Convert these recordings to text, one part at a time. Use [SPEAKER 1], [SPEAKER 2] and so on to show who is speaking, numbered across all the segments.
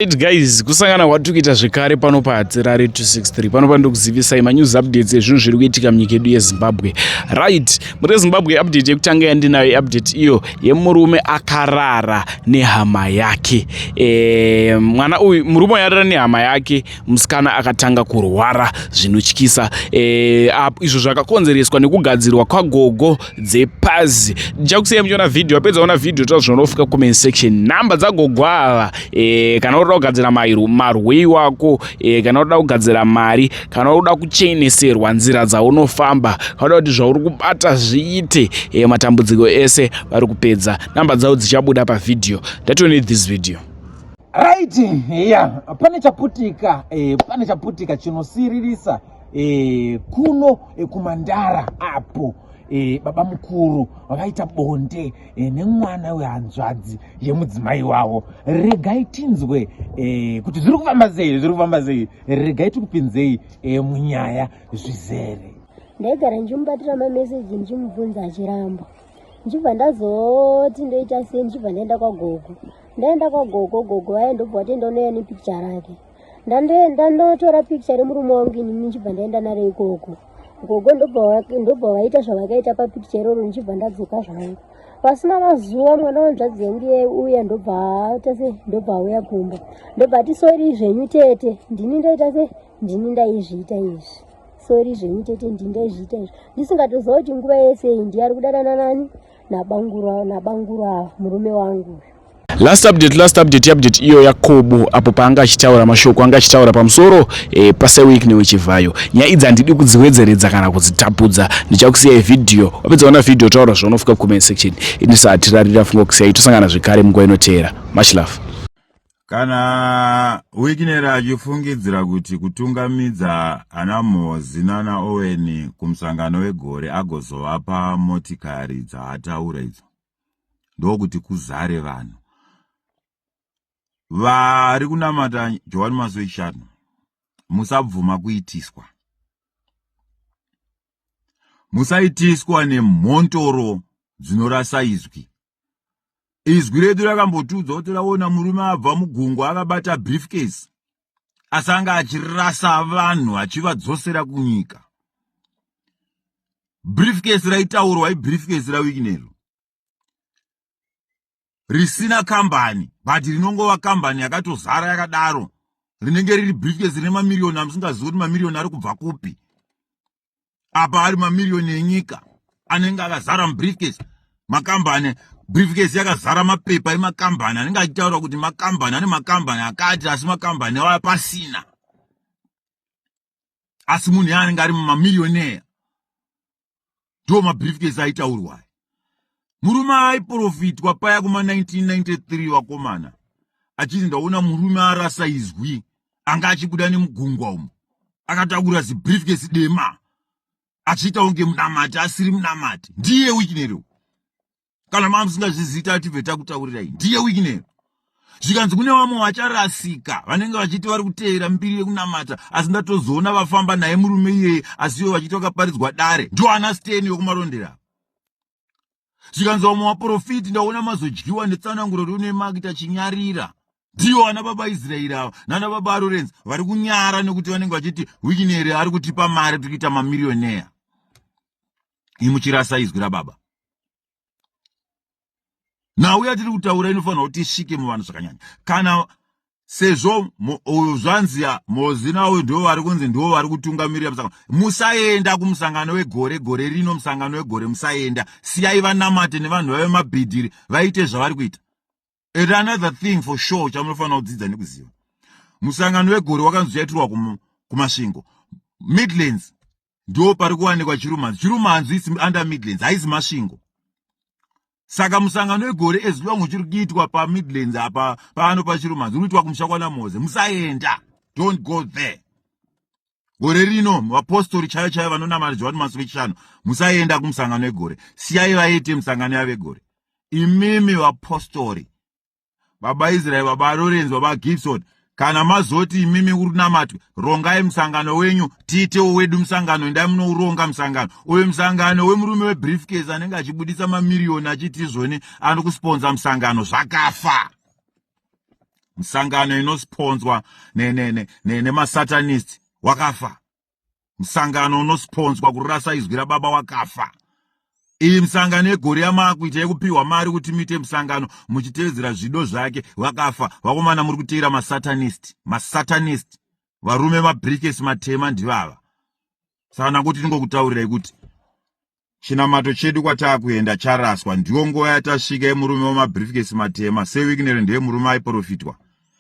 [SPEAKER 1] Right guys, kusangana kwatukuita zvekare pano paHatsirare 263 pano pandokuzivisai manews updates ezvinhu zviri kuitika munyika yedu yeZimbabwe. Right, muri Zimbabwe update yekutanga yandinayo update iyo yemurume akarara nehama yake. Mwana uyu murume yarara nehama yake, musikana akatanga kurwara zvinotyisa. Izvo zvakakonzereswa nekugadzirwa kwagogo dzepazi. Ndichakusiyai muchiona video, apedza kuona video tozvinofika comment section. Namba dzagogo ava kana unoda kugadzira marwei wako, kana unoda kugadzira mari, kana unoda kucheneserwa nzira dzaunofamba, kana kuti zvauri kubata zviite, matambudziko ese vari kupedza. Namba dzavo dzichabuda pavideo. That will need this video.
[SPEAKER 2] Right, yeah, pane chaputika chinosiririsa kuno kumandara apo. Baba mukuru wakaita bonde nemwana wehanzvadzi yemudzimai wavo. Regai tinzwe kuti zviri kufamba sei, regai tikupinzei munyaya zvizere.
[SPEAKER 3] Ndaigara ndichimubatira mameseji ndichimubvunza achiramba, ndichibva ndazoti ndoita sei, ndichibva ndaenda kwagogo. Ndaenda kwagogo, gogo vaindobva kuti ndonouya nepikicha rake. Ndandotora pikicha remurume wangu inini ndichibva ndaenda naro ikoko. Gogo ndobva vaita zvavakaita papikicha iroro, ndichibva ndadzoka zvangu. Pasina mazuva mwana wanzvadzi yangu uya ndobva auya kumba. Ndobva ati sori zvenyu tete, ndini ndaita se, ndini ndaizviita izvi. Sori zvenyu tete, ndini ndaizviita izvi. Ndisingatoziva kuti nguva yese ndi ari kudanana nani nabangura murume wangu.
[SPEAKER 1] Last update iyo Yakobo apo paanga achitaura mashoko anga achitaura pamusoro paSeweek newechivayo. Nyaya idzi handidi kudziwedzeredza kana kudzitapudza. Ndichakusiyai video, wapedza kuona video taura zvaunofika comment section. Ini sahatirarira funga kusiyai tosangana zvekare munguva inoteera. Much love.
[SPEAKER 4] Kana Weekner achifungidzira kuti kutungamidza ana Mozi nana Owen kumusangano wegore agozovapa motikari dzaataura idzo, ndokuti kuzare vanhu vari kunamata John Masoishano. Musabvuma kuitiswa, musaitiswa nemhontoro dzinorasa izwi. Izwi redu rakambotudzwa kuti raona murume abva mugungwa akabata briefcase asanga achirasa vanhu achivadzosera kunyika. Briefcase raitaurwa briefcase raWeekner risina kambani, but rinongova kambani yakatozara yakadaro, rinenge riri briefcase rine mamirioni amusingazivi kuti mamirioni ari kubva kupi. Apa ari mamirioni enyika anenge akazara mubriefcase. Makambani briefcase yakazara mapepa emakambani anenge achitaura kuti makambani ane makambani akati, asi makambani ava pasina. Asi munhu anenge ari mamilioneya ndo mabriefcase aitaurwa. Murume aiprofitwa paya kuma 1993 wakomana achiti ndaona murume arasa izwi anga achibuda nemugungwa umo akatakura zibriefcase dema achiita unge munamati asiri munamati. Ndiye Weekner. Kana mamusingazvizita atibve takutaurirai, ndiye Weekner. Zvikanzi kune vamwe vacharasika vanenge vachiti vari kuteera mbiri yekunamata, asi ndatozoona vafamba naye murume iyeye asiwo vachiti vakaparidzwa dare ndo ana Steni yokumarondera. Zvikanzi vamwe vaprofiti ndaona mazodyiwa netsananguro rune makita chinyarira, ndiyo ana baba Israeri ava nana baba Lawrence vari kunyara nekuti vanenge vachiti Weekner ari kutipa mari tukuita mamilioneya. Imuchirasa izwi rababa. Nauya tiri kutaura inofanira kuti isvike muvanhu zvakanyanya. Kana sezvo zvanziya Mozi nawo ndo vari kunzi ndo vari kutungamirira musangano, musaenda kumusangano wegore, gore rino musangano wegore musaenda. Siyai vanamate nevanhu vave mabhidhiri vaite zvavari kuita. And another thing for sure chamunofanira kudzidza nekuziva, musangano wegore wakanzi uchaitirwa kumasvingo. Midlands ndo pari kuwanikwa Chirumanzi isi under Midlands, haisi masvingo. Saka musangano wegore as long uchiri kuitwa paMidlands apa pano paChirumanzi unoitwa kumusha kwaMozi. Musaenda, don't go there. Gore rino vapostori chaivo vanonamata John Masoishano musaenda kumusangano wegore. Siyai vaite musangano yavegore. Imimi vapostori, baba Israel, baba Lawrence, baba Gibson, kana mazoti imimi urinamatwe, rongai musangano wenyu, tiite wedu musangano, endai munouronga musangano. Uye musangano wemurume webriefcase anenge achibudisa mamirioni achiti zvone anokusponza musangano zvakafa. musangano inosponswa nemasatanist wakafa. Musangano unosponswa kurasa izwi rababa wakafa. Iyi musangano yegore yamakuita yekupiwa mari kuti muite musangano muchitevedzera zvido zvake wakafa. Vakomana muri kuteera masatanist varume mabrikesi matema ndivava. Saka nakuti ndingokutaurirai kuti chinamato chedu kwataakuenda charaswa. Ndiwo nguva yatasvika yemurume wamabrikesi matema. seWignero ndeye murume aiprofitwa.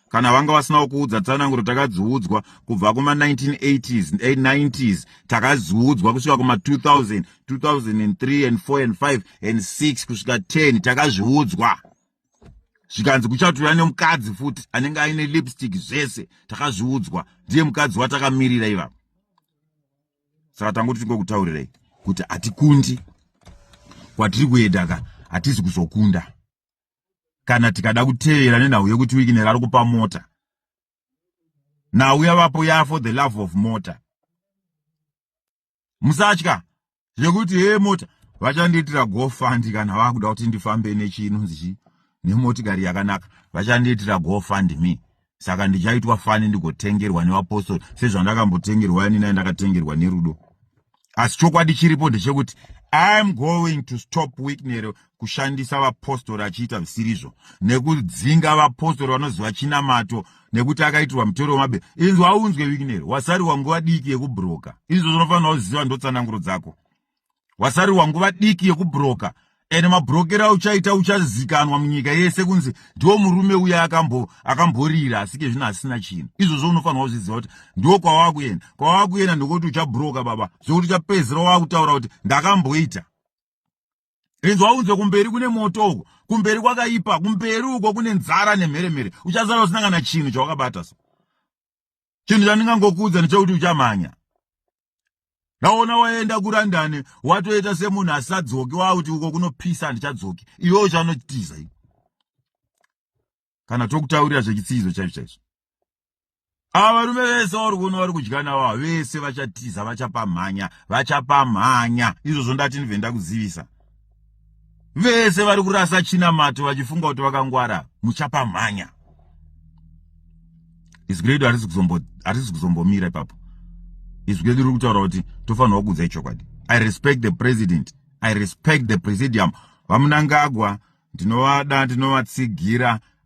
[SPEAKER 4] Kana vanga vasina kuudza tsananguro takadziudzwa kubva kuma 1980s 90s, takadziudzwa kusvika kuma 2000 2003 and 4 and 5 and 6 kusvika 10 takazviudzwa. Zvikanzi kuchatouya nemukadzi futi anenge aine lipstick zvese takazviudzwa. Ndiye mukadzi watakamirira ivavo. Saka tangoti tingokutaurirai kuti hatikundi kwatiri kuenda hatizi kuzokunda. Kana tikada kutevera nenhau yekuti Wignero ari kupa mota. Nhau yavapo ya for the love of mota. Musatya zvekuti mota vachandiitira GoFund kana vakuda kuti ndifambe nechinonzi nemotikari yakanaka. Vachandiitira GoFundMe. Saka ndichaitwa fani ndigotengerwa nevapostori sezvandakambotengerwa ini ndakatengerwa nerudo. Asi chokwadi chiripo ndechekuti I'm going to stop Wignero kushandisa vapostori achiita zvisirizvo nekudzinga vapostori vanoziva chinamato nekuti akaitirwa mutoro wemabe. Inzwa aunzwe Wignero, wasarirwa nguva diki yekubhuroka. Izvo zvinofanira kuziva ndotsananguro dzako. Wasarirwa nguva diki yekubhuroka. Ene mabhurokera uchaita uchazikanwa munyika yese kunzi ndiwo murume uya akamborira asike zvino asina chinhu. Izvo unofanira kuzviziva kuti ndiwo kwawakuyenda ndokuti uchabhuroka baba. Zvokuti uchapedzera wakutaura kuti ndakamboita. Inzwa unzwe kumberi kune moto uko. Kumberi kwakaipa, kumberi uko kune nzara nemheremhere. Uchazara usinangana chinhu chawakabata so. Chinhu chandingangokuudza ndechekuti uchamhanya. Naona waenda kuRondon watoita semunhu asadzoki wauti uko kunopisa handichadzoki. Iwo chanotiza iyi. Kana tokutaurira zvechitsidzo chaizvo. Ava varume vese vari kuona vari kudya navo vese vachatiza vachapamhanya. Izvozvo ndati ndivenda kuzivisa. Vese vari kurasa chinamato vachifunga kuti vakangwara muchapamhanya. Izwi redu harisi kuzombomira ipapo. Izwi redu riri kutaura kuti tofanirwa kuudza chokwadi. I respect the president. I respect the presidium. Vamunangagwa ndinovada,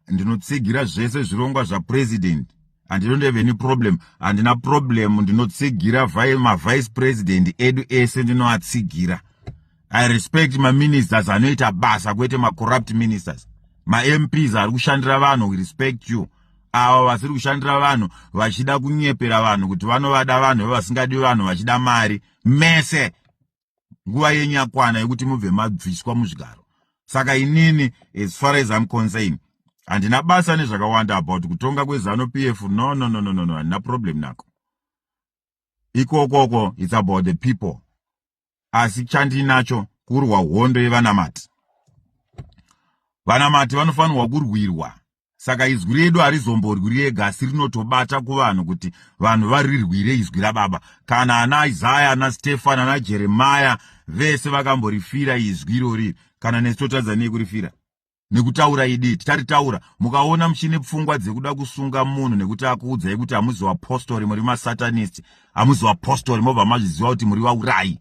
[SPEAKER 4] ndinotsigira zvese zvirongwa zvapresident. And I don't have any problem. Handina problem ndinotsigira vice president edu ese ndinoatsigira. I respect ministers anoita basa kwete corrupt ministers. MPs ari kushandira vanhu, we respect you. Ava vasiri kushandira vanhu vachida kunyepera vanhu kuti vanovada vanhu vasingadi vanhu vachida mari mese. Nguva yenyu yakwana yekuti mubve mabviswa muzvigaro. Saka inini, as far as I'm concerned, handina basa nezvakawanda about kutonga kweZanu PF. No, handina problem nako. Ikokoko, it's about the people. Asi chandinacho kurwa hondo yevanamati. Vanamati vanofanirwa kurwirwa. Saka izwi redu harizomborwi rega, asi rinotobata kuvanhu kuti vanhu varirwire izwi rababa. Kana ana Isaya, ana Stefan, ana Jeremiah vese vakamborifira izwi irori. Kana nesu totadza nekurifira. Nekutaura iditi, taritaura. Mukaona muchine pfungwa dzekuda kusunga munhu nekuti akuudzai kuti hamuzi vapostori muri masatanist, hamuzi vapostori mobva mazviziva kuti muri vaurayi.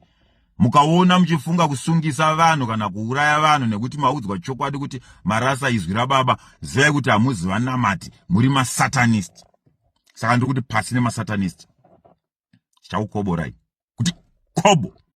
[SPEAKER 4] Mukaona muchifunga kusungisa vanhu kana kuuraya vanhu nekuti maudzwa chokwadi kuti marasa izwi rababa, zivai kuti hamuzi vanamati, muri masatanist. Saka ndiri kuti pasi nemasatanist. Chakukoborai. Kuti kobo.